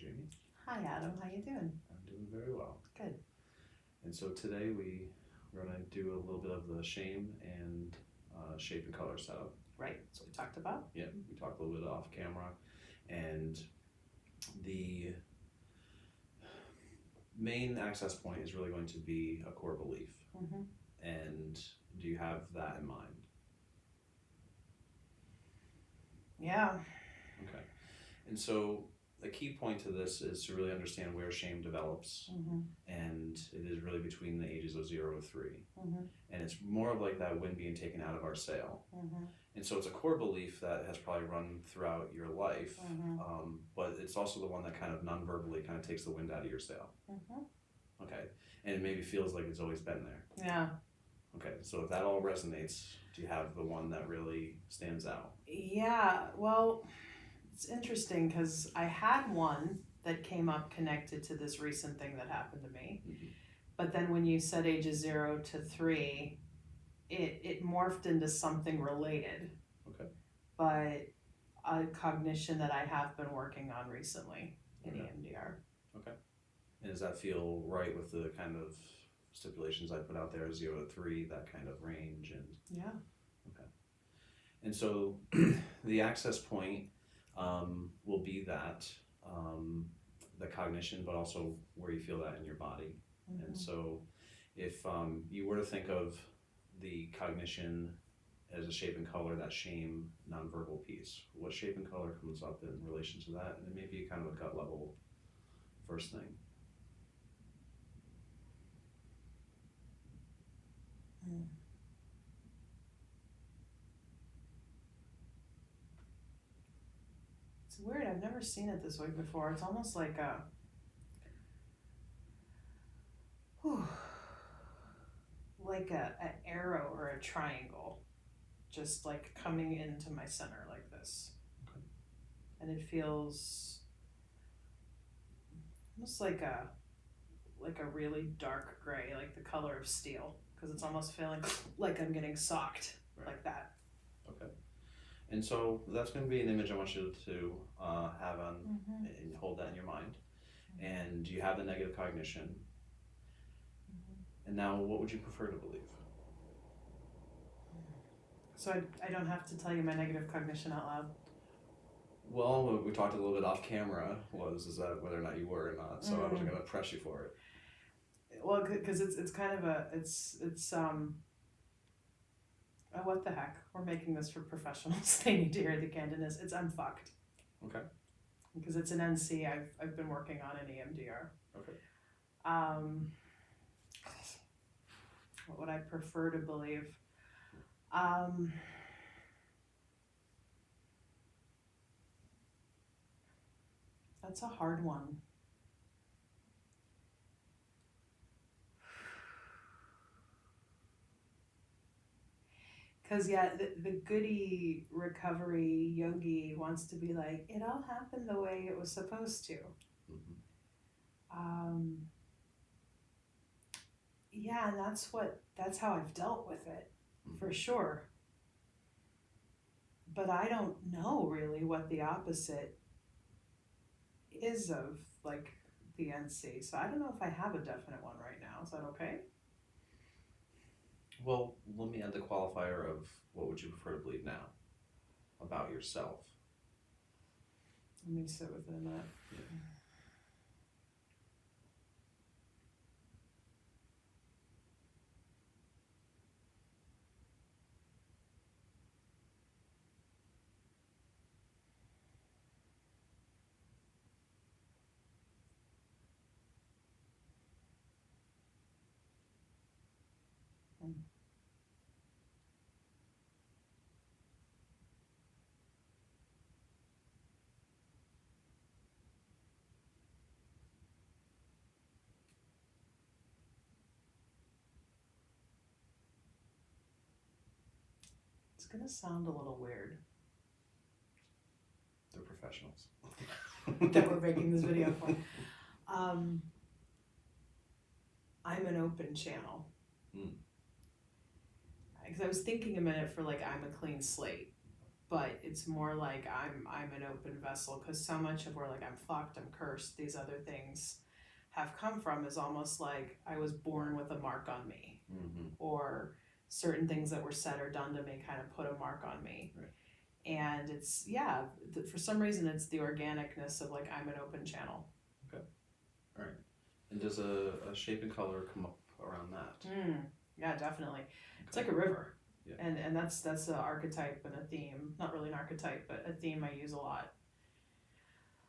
Jamie. Hi Adam, how you doing? I'm doing very well. Good. And so today we're going to do a little bit of the shame and shape and color setup. Right, that's what we talked about. Yeah, we talked a little bit off camera, and the main access point is really going to be a core belief. Mm-hmm. And do you have that in mind? Yeah. Okay. And so a key point to this is to really understand where shame develops, Mm-hmm. and it is really between the ages of 0 to 3. Mm-hmm. And it's more of like that wind being taken out of our sail. Mm-hmm. And so it's a core belief that has probably run throughout your life, Mm-hmm. but it's also the one that kind of non-verbally kind of takes the wind out of your sail. Mm-hmm. Okay. And it maybe feels like it's always been there. Yeah. Okay. So if that all resonates, do you have the one that really stands out? Yeah, well, it's interesting because I had one that came up connected to this recent thing that happened to me. Mm-hmm. But then when you said ages 0 to 3, it morphed into something related. Okay. But a cognition that I have been working on recently in Okay. EMDR. Okay. And does that feel right with the kind of stipulations I put out there, 0 to 3, that kind of range? And Yeah. okay. And so the access point will be that, the cognition, but also where you feel that in your body. Mm-hmm. And so if you were to think of the cognition as a shape and color, that shame nonverbal piece, what shape and color comes up in relation to that? And it may be kind of a gut level first thing. Mm. It's weird, I've never seen it this way before. It's almost like a arrow or a triangle, just like coming into my center like this. Okay. And it feels almost like a really dark gray, like the color of steel, because it's almost feeling like I'm getting socked. Right. Like that. Okay. And so that's going to be an image I want you to have on Mm-hmm. and hold that in your mind. And you have the negative cognition. Mm-hmm. And now, what would you prefer to believe? So I don't have to tell you my negative cognition out loud. Well, what we talked a little bit off camera is that whether or not you were or not. So I wasn't going to press you for it. Well, because it's kind of what the heck? We're making this for professionals. They need to hear the candidness. I'm fucked. Okay. Because it's an NC I've been working on in EMDR. Okay. What would I prefer to believe? That's a hard one. Because, yeah, the goody recovery yogi wants to be like, it all happened the way it was supposed to. Mm-hmm. Yeah, and that's how I've dealt with it, Mm-hmm. for sure. But I don't know really what the opposite is of, like, the NC. So I don't know if I have a definite one right now. Is that okay? Well, let me add the qualifier of what would you prefer to believe now about yourself? Let me sit with it a minute. Yeah. It's going to sound a little weird They're professionals. that we're making this video for. I'm an open channel. Because I was thinking a minute for, like, I'm a clean slate. but it's more like I'm an open vessel, because so much of where like I'm fucked, I'm cursed, these other things have come from is almost like I was born with a mark on me, or certain things that were said or done to me kind of put a mark on me. Right. And it's, for some reason it's the organicness of like I'm an open channel. Okay. All right. And does a shape and color come up around that? Yeah, definitely. Okay. It's like a river. Yeah. And that's an archetype and a theme. Not really an archetype, but a theme I use a lot.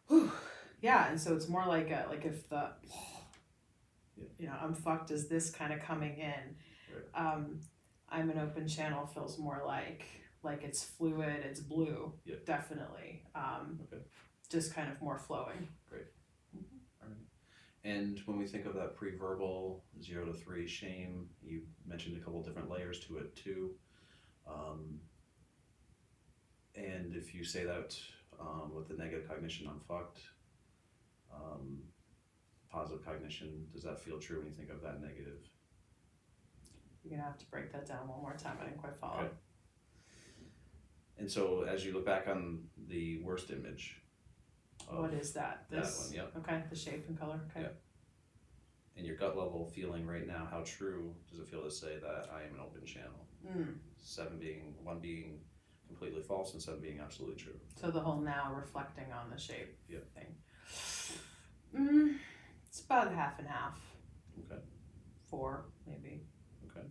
Whew. Yeah, and so it's more like if the I'm fucked is this kind of coming in. Right. I'm an open channel feels more like it's fluid, it's blue. Yeah. Definitely. Okay. Just kind of more flowing. Great. All right. And when we think of that pre-verbal 0 to 3 shame, you mentioned a couple different layers to it too. And if you say that with the negative cognition, I'm fucked, positive cognition, does that feel true when you think of that negative? You're gonna have to break that down one more time. I didn't quite follow. Okay. And so as you look back on the worst image, what is that? This one, yep. Okay, the shape and color. Okay. Yep. In your gut level feeling right now, how true does it feel to say that I am an open channel? 1 being completely false and 7 being absolutely true. So the whole now reflecting on the shape thing. It's about half and half. Okay. 4 maybe. Okay.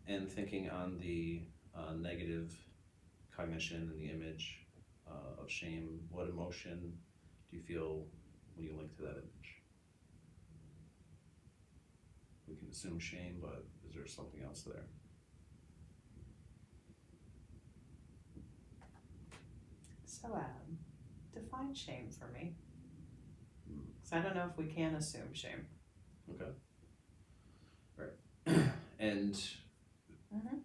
And thinking on the negative cognition and the image of shame, what emotion do you feel when you link to that image? We can assume shame, but is there something else there? So define shame for me. Because I don't know if we can assume shame. Okay. Right. And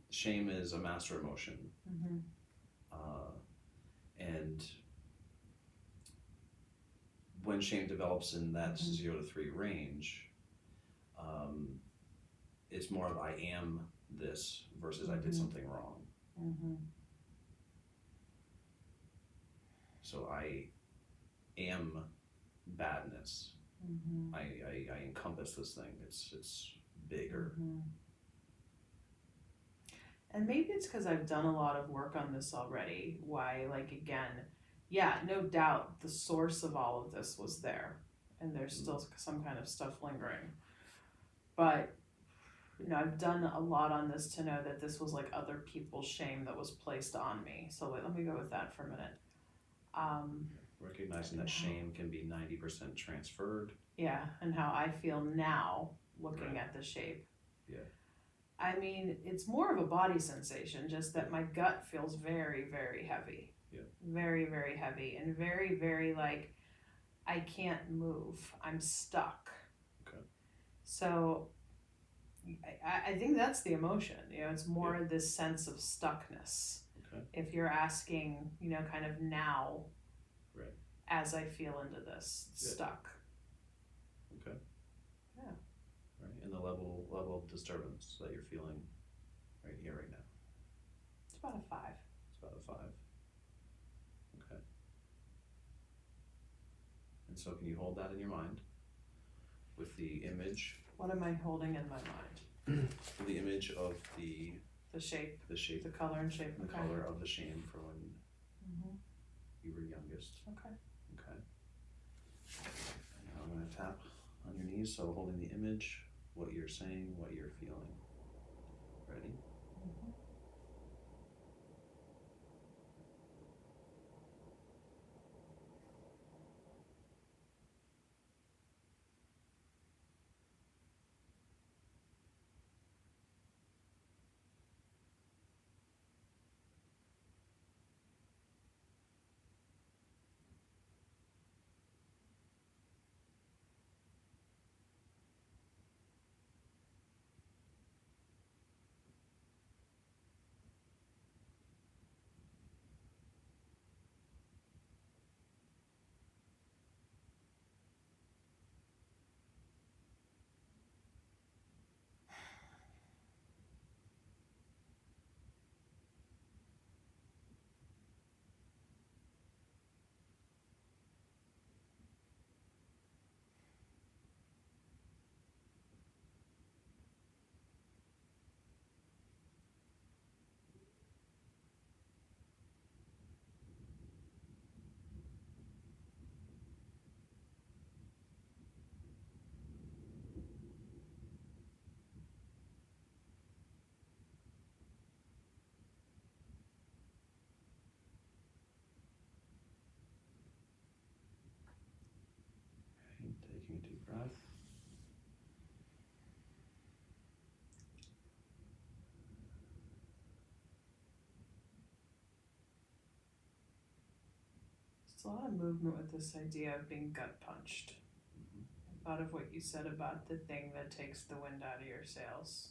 shame is a master emotion. And when shame develops in that 0 to 3 range, it's more of I am this versus I did something wrong. So I am badness. I encompass this thing. It's bigger. And maybe it's because I've done a lot of work on this already. Why, like, again, no doubt the source of all of this was there, and there's still some kind of stuff lingering. But I've done a lot on this to know that this was like other people's shame that was placed on me. So let me go with that for a minute. Recognizing that shame can be 90% transferred. Yeah, and how I feel now looking at the shape. Yeah. I mean, it's more of a body sensation, just that my gut feels very, very heavy. Yeah. Very, very heavy, and very, very like I can't move. I'm stuck. Okay. So I think that's the emotion. It's more this sense of stuckness. Okay. If you're asking, kind of now, right, as I feel into this, stuck. Okay. Yeah. Right, and the level of disturbance that you're feeling right here, right now. It's about a 5. It's about a 5. Okay. And so can you hold that in your mind with the image? What am I holding in my mind? The image of the shape, the color and shape. the color of the shame for when you were youngest. Okay. Okay. And now I'm going to tap on your knees, so holding the image, what you're saying, what you're feeling. Ready? Taking a deep breath. There's a lot of movement with this idea of being gut punched. I thought of what you said about the thing that takes the wind out of your sails,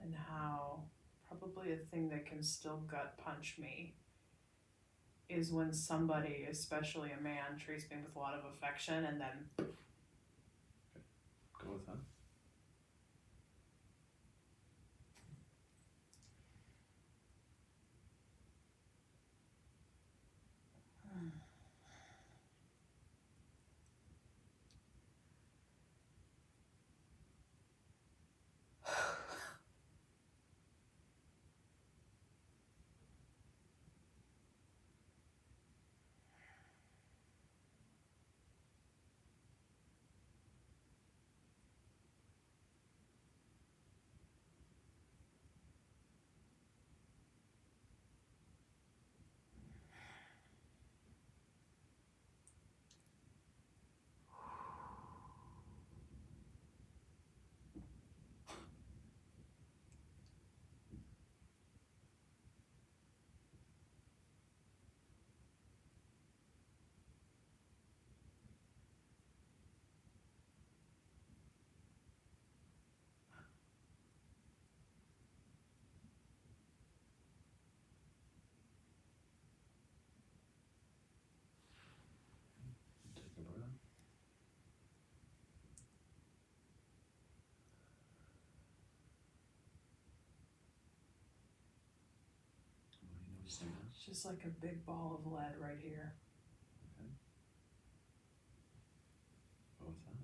and how probably a thing that can still gut punch me is when somebody, especially a man, treats me with a lot of affection and then Go with that. Take a breath. What are you noticing now? it's just like a big ball of lead right here. Okay. Go with that.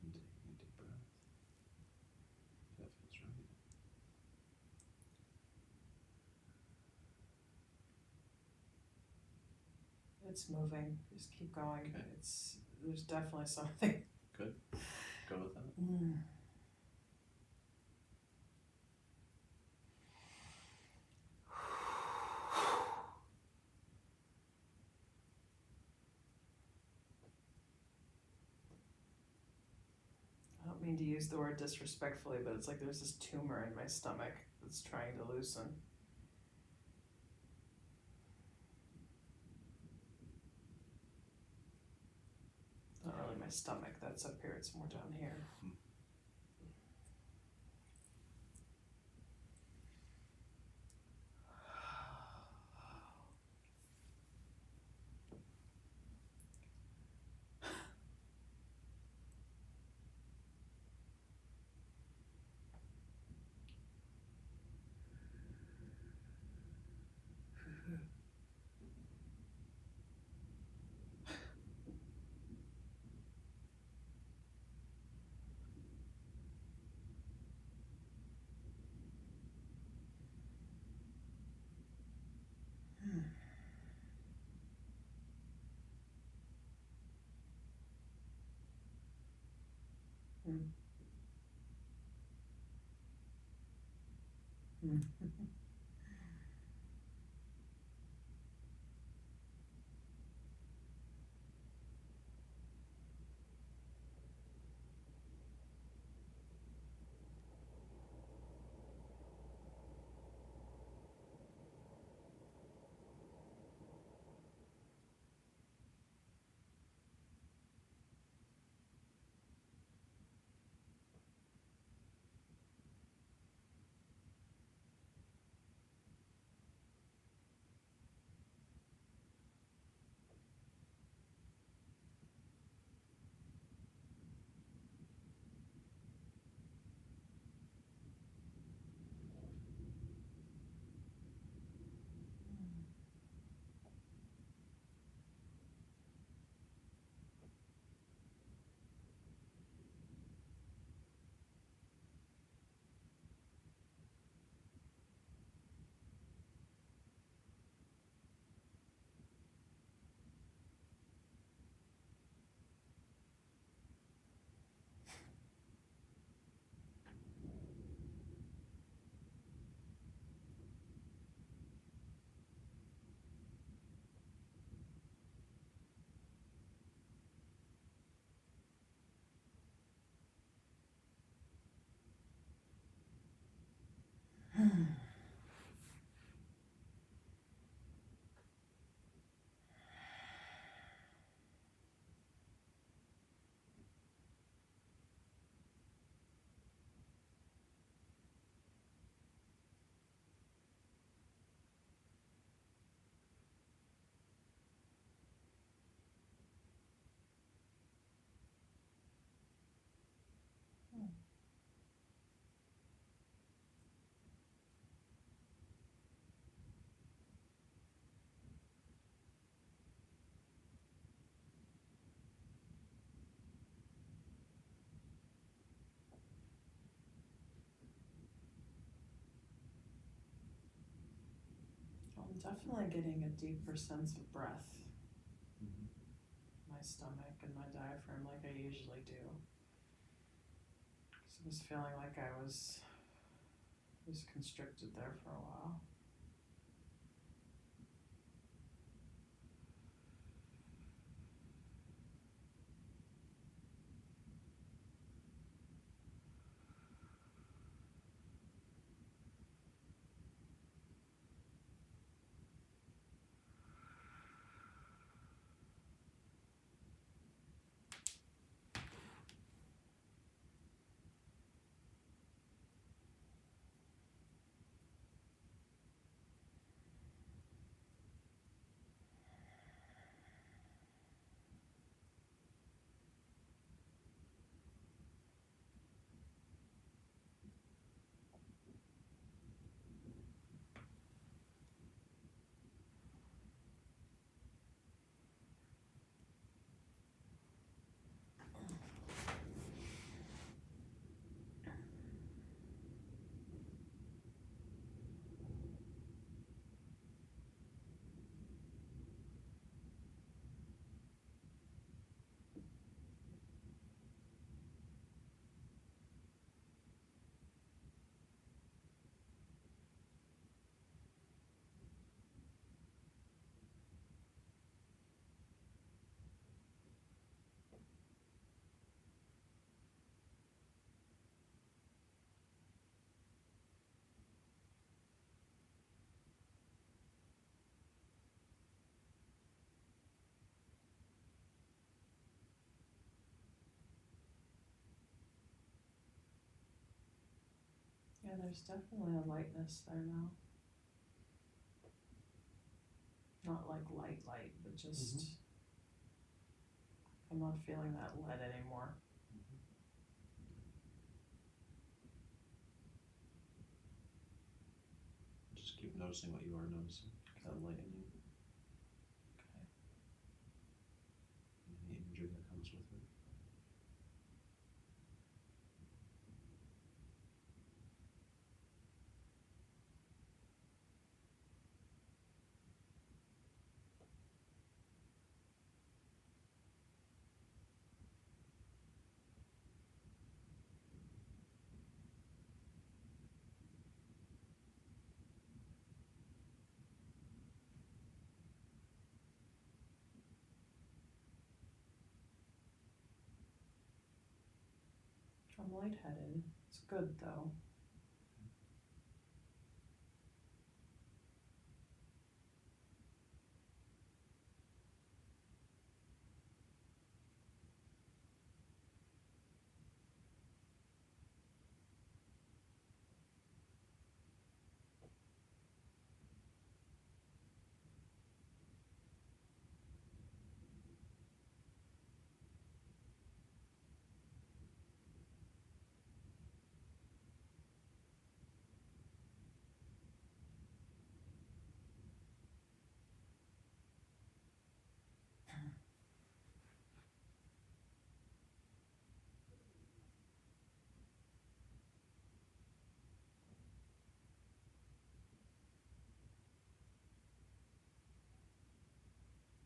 And taking a deep breath. If that feels right. It's moving. Just keep going. Okay. There's definitely something. Good. Go with that. I don't mean to use the word disrespectfully, but it's like there's this tumor in my stomach that's trying to loosen. Not really my stomach, that's up here, it's more down here. I'm definitely getting a deeper sense of breath. Mhm. My stomach and my diaphragm like I usually do. Because I was feeling like I was constricted there for a while. Yeah, there's definitely a lightness there now. Not like light, but just I'm not feeling that lead anymore. Just keep noticing what you are noticing. That lightening, Okay. and the imagery that comes with it. I'm lightheaded. It's good though.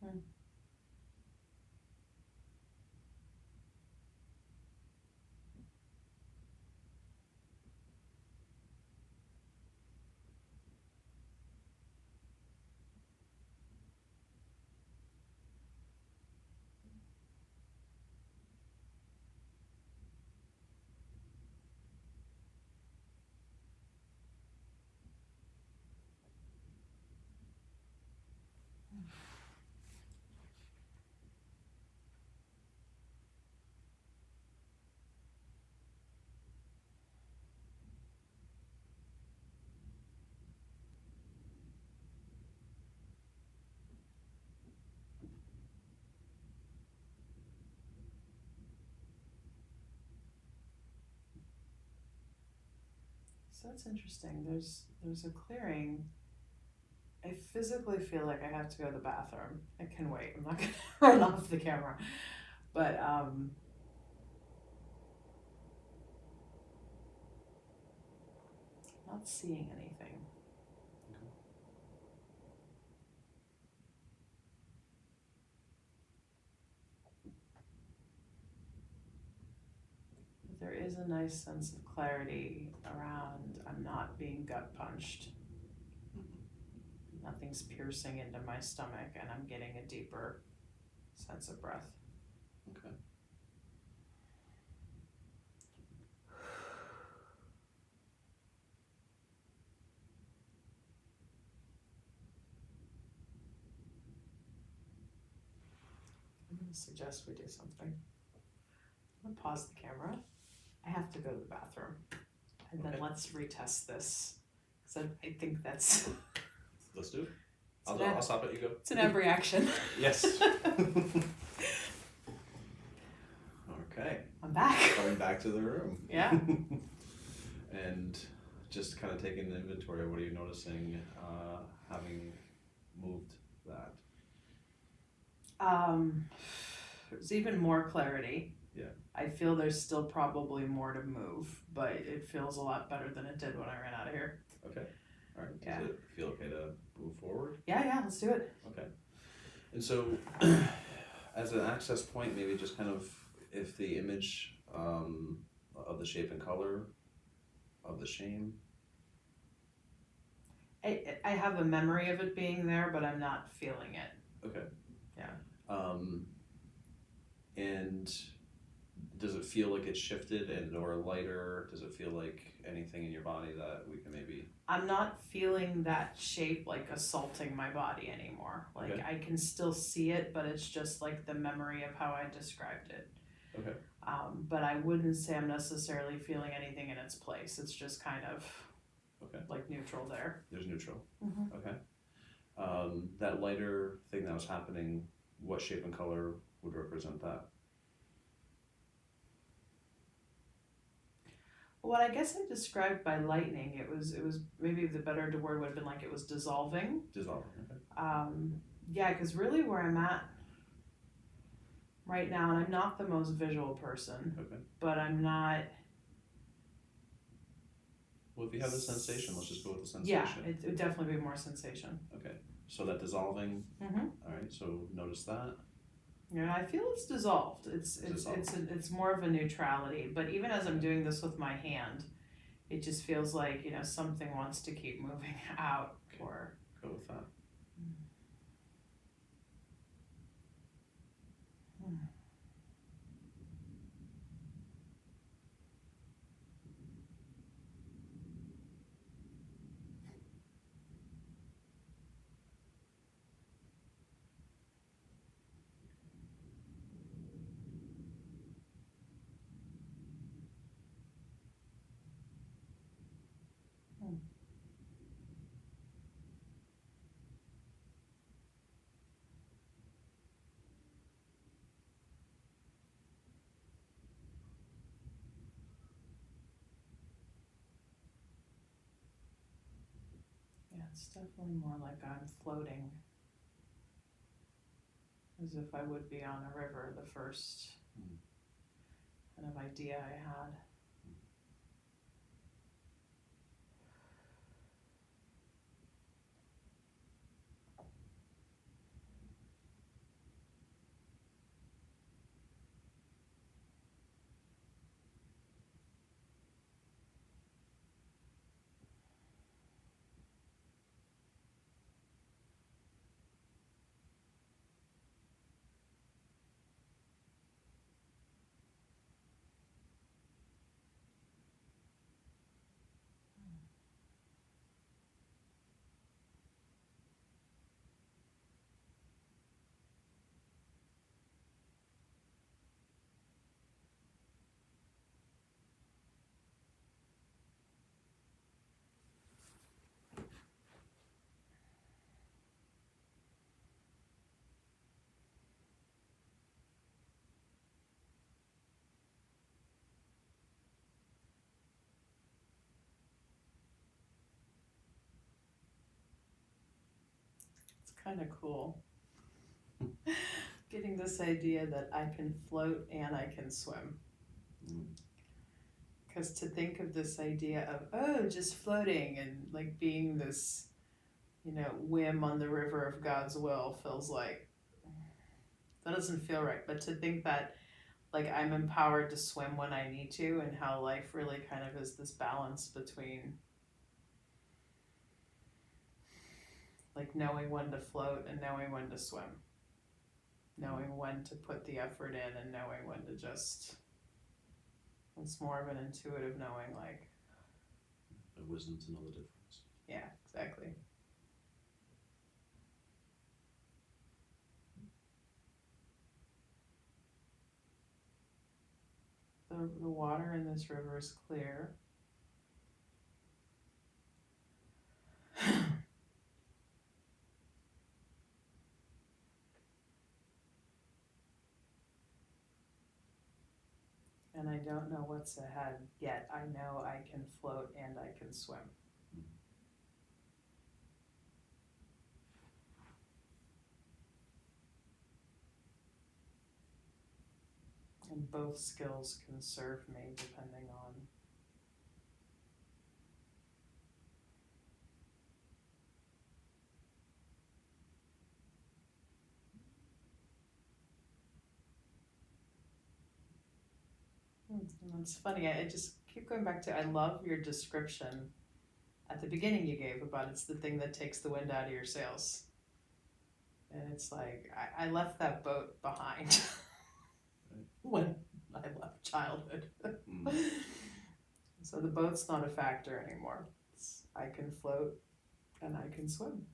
Hmm. So that's interesting. There's a clearing. I physically feel like I have to go to the bathroom. I can wait. I'm not gonna run off the camera. But not seeing anything. But there is a nice sense of clarity around I'm not being gut punched. Nothing's piercing into my stomach and I'm getting a deeper sense of breath. Okay. I'm going to suggest we do something. I'm going to pause the camera. I have to go to the bathroom. And then Okay. let's retest this. Because I think that's... Let's do it. It's I'll stop it, you go. It's an every action. Yes. Okay. I'm back. Going back to the room. Yeah. And just kind of taking the inventory, what are you noticing having moved that? There's even more clarity. Yeah. I feel there's still probably more to move, but it feels a lot better than it did when I ran out of here. Okay. All right. Yeah. Does it feel okay to move forward? Yeah, let's do it. Okay. And so, as an access point, maybe just kind of if the image of the shape and color of the shame. I have a memory of it being there, but I'm not feeling it. Okay. Yeah. And does it feel like it's shifted and or lighter? Does it feel like anything in your body that we can maybe? I'm not feeling that shape like assaulting my body anymore. Like Okay. I can still see it, but it's just like the memory of how I described it. Okay. But I wouldn't say I'm necessarily feeling anything in its place. It's just kind of Okay. like neutral there. There's neutral. Mm-hmm. Okay. That lighter thing that was happening, what shape and color would represent that? What I guess I described by lightning, it was maybe the better word would have been like it was dissolving. Dissolving. Okay. Yeah, because really where I'm at right now, and I'm not the most visual person, Okay. but I'm not. Well, if you have the sensation, let's just go with the sensation. Yeah, it would definitely be more sensation. Okay. So that dissolving. Mm-hmm. All right. So notice that. Yeah, I feel it's dissolved. It's more of a neutrality. But even as I'm doing this with my hand, it just feels like something wants to keep moving out. Okay. Or Go with that. it's definitely more like I'm floating, as if I would be on a river, the first kind of idea I had. It's kind of cool. Getting this idea that I can float and I can swim. Because to think of this idea of, oh, just floating and like being this, whim on the river of God's will feels like, that doesn't feel right. But to think that like I'm empowered to swim when I need to, and how life really kind of is this balance between like knowing when to float and knowing when to swim. Knowing when to put the effort in and knowing when to just, it's more of an intuitive knowing, like. The wisdom to know the difference. Yeah, exactly. The water in this river is clear. And I don't know what's ahead yet. I know I can float and I can swim. And both skills can serve me depending on it's funny, I just keep going back to, I love your description at the beginning you gave about it's the thing that takes the wind out of your sails. And it's like, I left that boat behind when I left childhood. So the boat's not a factor anymore. I can float and I can swim.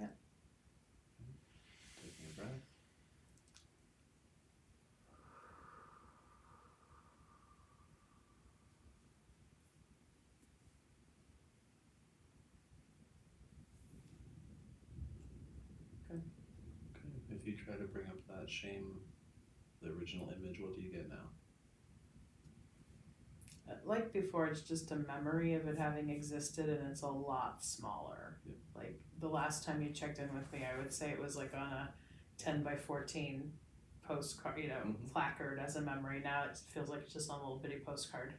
Yeah. Taking a breath. Good. If you try to bring up that shame the original image, what do you get now? Like before, it's just a memory of it having existed, and it's a lot smaller. Yep. Like the last time you checked in with me, I would say it was like on a 10 by 14 postcard, placard as a memory. Now it feels like it's just on a little bitty postcard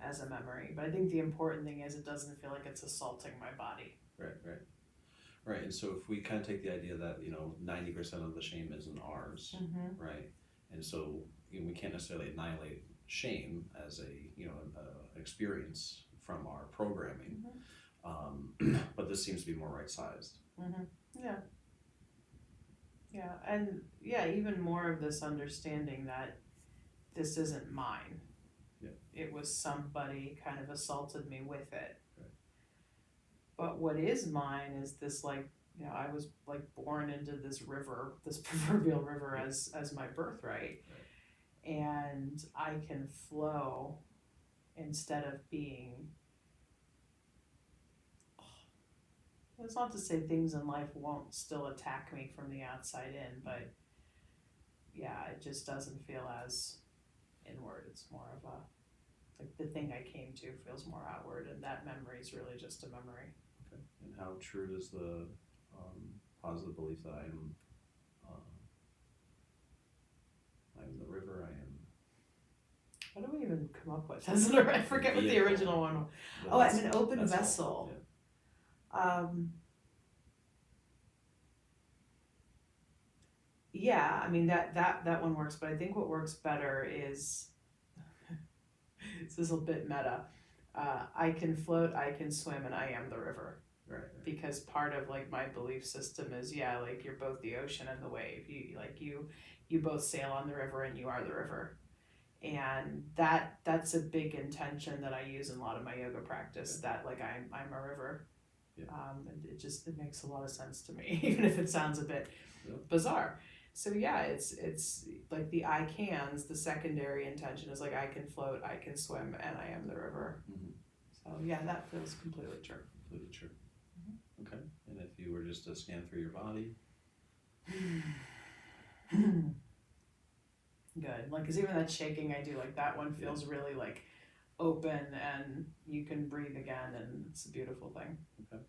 as a memory. But I think the important thing is it doesn't feel like it's assaulting my body. Right, and so if we kind of take the idea that 90% of the shame isn't ours, right, and so we can't necessarily annihilate shame as a experience from our programming, but this seems to be more right-sized. And even more of this understanding that this isn't mine. It was somebody kind of assaulted me with it. But what is mine is this, I was born into this river, this proverbial river as my birthright. And I can flow instead of being, it's not to say things in life won't still attack me from the outside in, but it just doesn't feel as inward. It's more of a, the thing I came to feels more outward, and that memory is really just a memory. Okay. And how true is the positive belief that I am the river, I am... What do we even come up with? I forget what the original one was. I'm an open vessel. I mean, that one works, but I think what works better is, this is a bit meta, I can float, I can swim, and I am the river. Right. Because part of my belief system is you're both the ocean and the wave. You both sail on the river and you are the river. And that's a big intention that I use in a lot of my yoga practice, that I'm a river. And it makes a lot of sense to me, even if it sounds a bit bizarre. So it's like the I cans, the secondary intention is I can float, I can swim, and I am the river. So that feels completely true. Completely true. Okay. And if you were just to scan through your body? Good. Because even that shaking I do, that one feels really open, and you can breathe again, and it's a beautiful thing. Okay.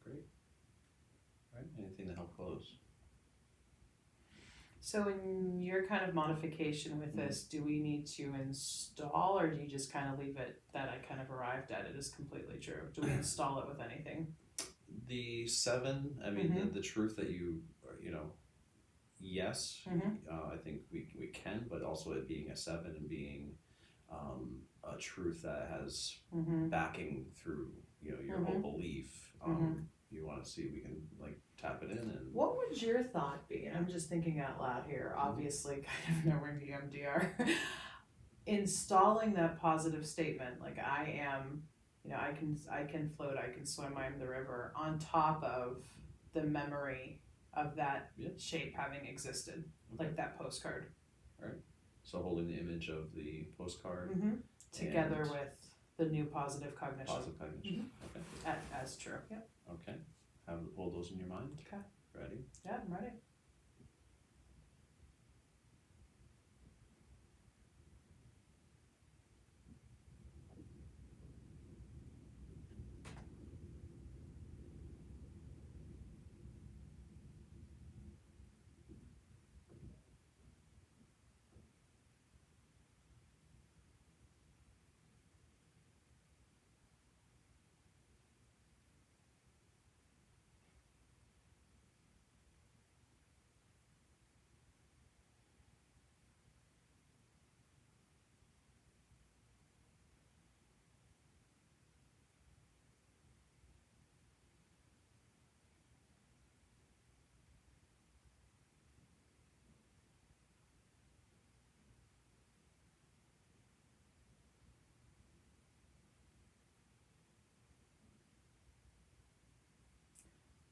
Great. All right. Anything to help close? So in your kind of modification with this, do we need to install, or do you just kind of leave it that I kind of arrived at it is completely true? Do we install it with anything? The 7, I mean, the truth that yes, I think we can, but also it being a 7 and being a truth that has backing through, your whole belief. You want to see if we can tap it in. And what would your thought be? And I'm just thinking out loud here, obviously kind of knowing EMDR. Installing that positive statement, I am, I can float, I can swim, I am the river, on top of the memory of that shape having existed, that postcard. Right. So holding the image of the postcard together with the new positive cognition. Positive cognition. Okay. As true. Yep. Okay. Hold those in your mind. Okay. Ready? Yeah, I'm ready.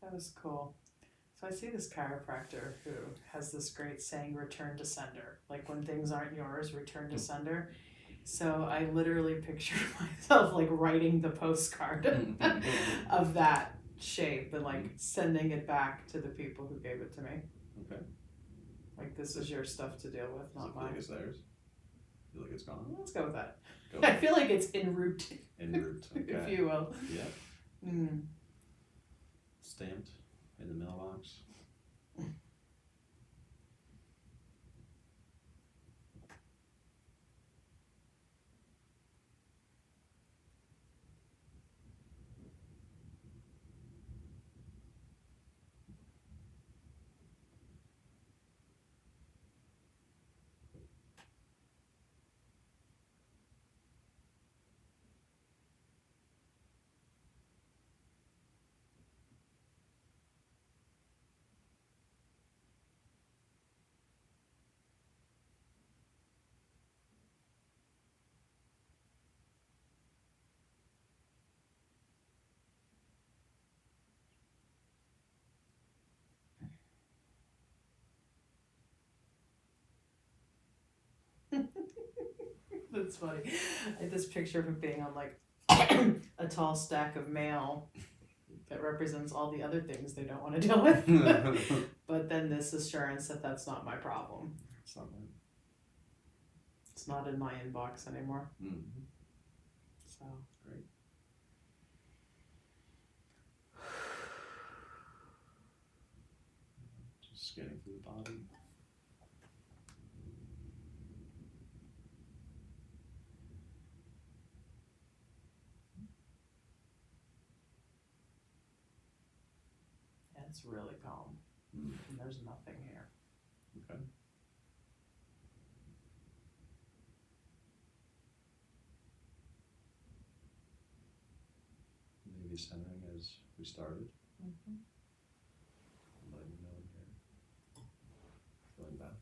That was cool. So I see this chiropractor who has this great saying, return to sender. When things aren't yours, return to sender. So I literally picture myself writing the postcard of that shape and sending it back to the people who gave it to me. Okay. Like this is your stuff to deal with, Does not it feel like mine. it's theirs? Feel like it's gone? Let's go with that. Go I feel like it's en route, en route. Okay. if you will. Yeah. Mm. Stamped in the mailbox. That's funny. I had this picture of it being on like a tall stack of mail that represents all the other things they don't want to deal with. But then this assurance that that's not my problem. It's not mine. It's not in my inbox anymore. Mm-hmm. So Great. Just scanning through the body. yeah, it's really calm. Mm. And there's nothing here. Okay. Maybe centering as we started. Mm-hmm. Letting you know in here. Feeling back.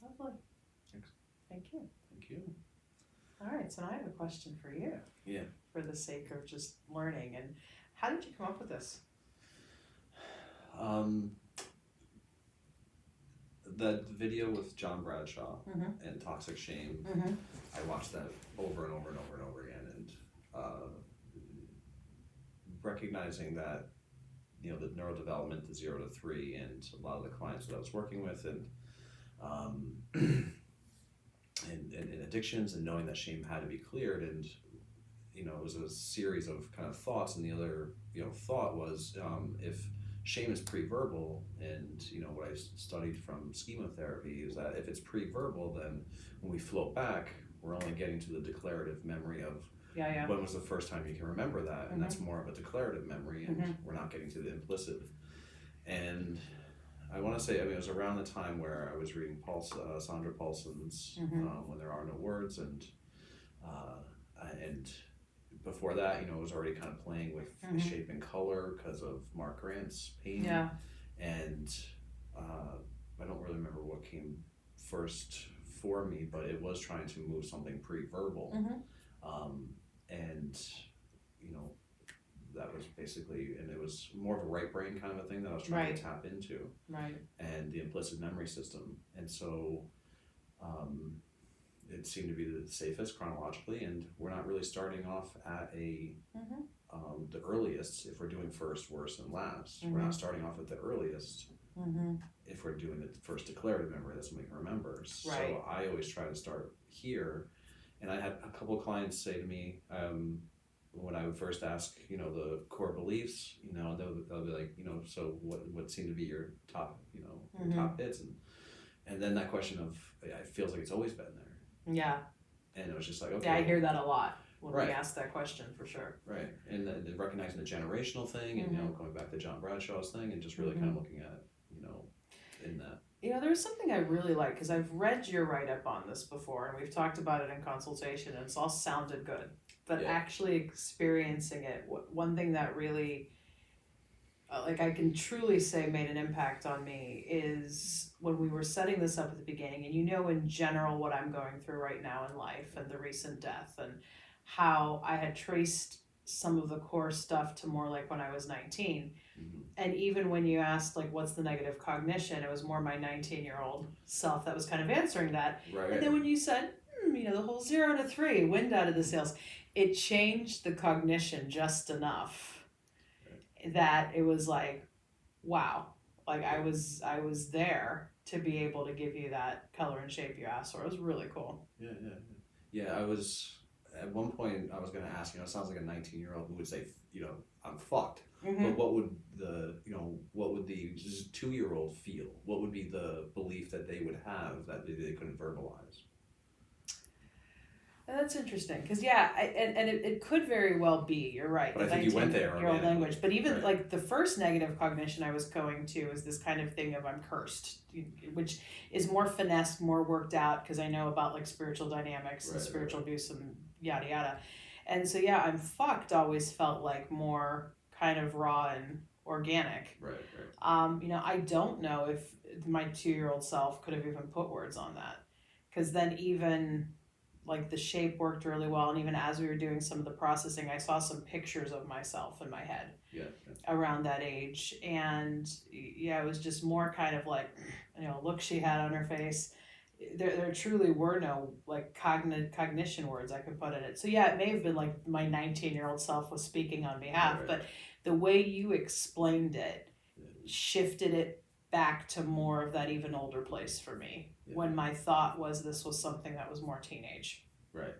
Lovely. Thanks. Thank you. Thank you. All right, so now I have a question for you. Yeah. For the sake of just learning. And how did you come up with this? That video with John Bradshaw Mm-hmm. and toxic shame, Mm-hmm. I watched that over and over and over and over again, and recognizing that, you know, the neurodevelopment, the 0 to 3, and a lot of the clients that I was working with, and and addictions, and knowing that shame had to be cleared, and you know, it was a series of kind of thoughts, and the other, you know, thought was, if shame is pre-verbal, and you know what I studied from schemotherapy is that if it's pre-verbal, then when we float back, we're only getting to the declarative memory of Yeah. when was the first time you can remember that, and that's more of a declarative memory, and we're not getting to the implicit. And I want to say, I mean, it was around the time where I was reading Sandra Paulson's When There Are No Words, and before that, you know, I was already kind of playing with shape and color because of Mark Grant's pain. Yeah. And I don't really remember what came first for me, but it was trying to move something pre-verbal. And, you know, that was basically, and it was more of a right brain kind of a thing that I was trying to tap into. Right. And the implicit memory system. And so it seemed to be the safest chronologically, and we're not really starting off at the earliest if we're doing first, worst, and last. We're not starting off at the earliest if we're doing the first declarative memory that's when we can remember. Right. So I always try to start here, and I had a couple of clients say to me, when I would first ask, you know, the core beliefs, you know, they'll be like, you know, so what seem to be your top, you know, your top hits, and then that question of, it feels like it's always been there. Yeah. And it was just like, okay. Yeah, I hear that a lot when Right. we ask that question, for sure. Right, and the recognizing the generational thing, and you know, going back to John Bradshaw's thing, and just really kind of looking at, you know, in that. You know, there's something I really like, because I've read your write-up on this before, and we've talked about it in consultation, and it's all sounded good. But actually experiencing it, one thing that really, like I can truly say made an impact on me is when we were setting this up at the beginning, and you know in general what I'm going through right now in life and the recent death, and how I had traced some of the core stuff to more like when I was 19. Mm-hmm. And even when you asked, like, what's the negative cognition, it was more my 19-year-old self that was kind of answering that. Right. And then when you said, the whole 0 to 3, wind out of the sails, it changed the cognition just enough that it was like, wow, like I was there to be able to give you that color and shape you asked for. It was really cool. Yeah. I was at one point. I was going to ask. It sounds like a 19-year-old who would say, I'm fucked. Mm-hmm. But what would the 2-year-old feel? What would be the belief that they would have that they couldn't verbalize? And that's interesting because it could very well be. You're right. But I think you went there. Year old language, but even like the first negative cognition I was going to is this kind of thing of I'm cursed, which is more finessed, more worked out because I know about like spiritual dynamics and spiritual abuse and yada yada, and so I'm fucked. Always felt like more kind of raw and organic. Right. I don't know if my 2-year-old self could have even put words on that, because then even like the shape worked really well, and even as we were doing some of the processing, I saw some pictures of myself in my head around that age, and it was just more kind of like look she had on her face. There truly were no like cognition words I could put in it. So it may have been like my 19-year-old self was speaking on behalf, but the way you explained it shifted it back to more of that even older place for me, when my thought was this was something that was more teenage. Right.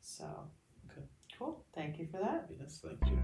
So, okay. Cool. Thank you for that. Yes, thank you.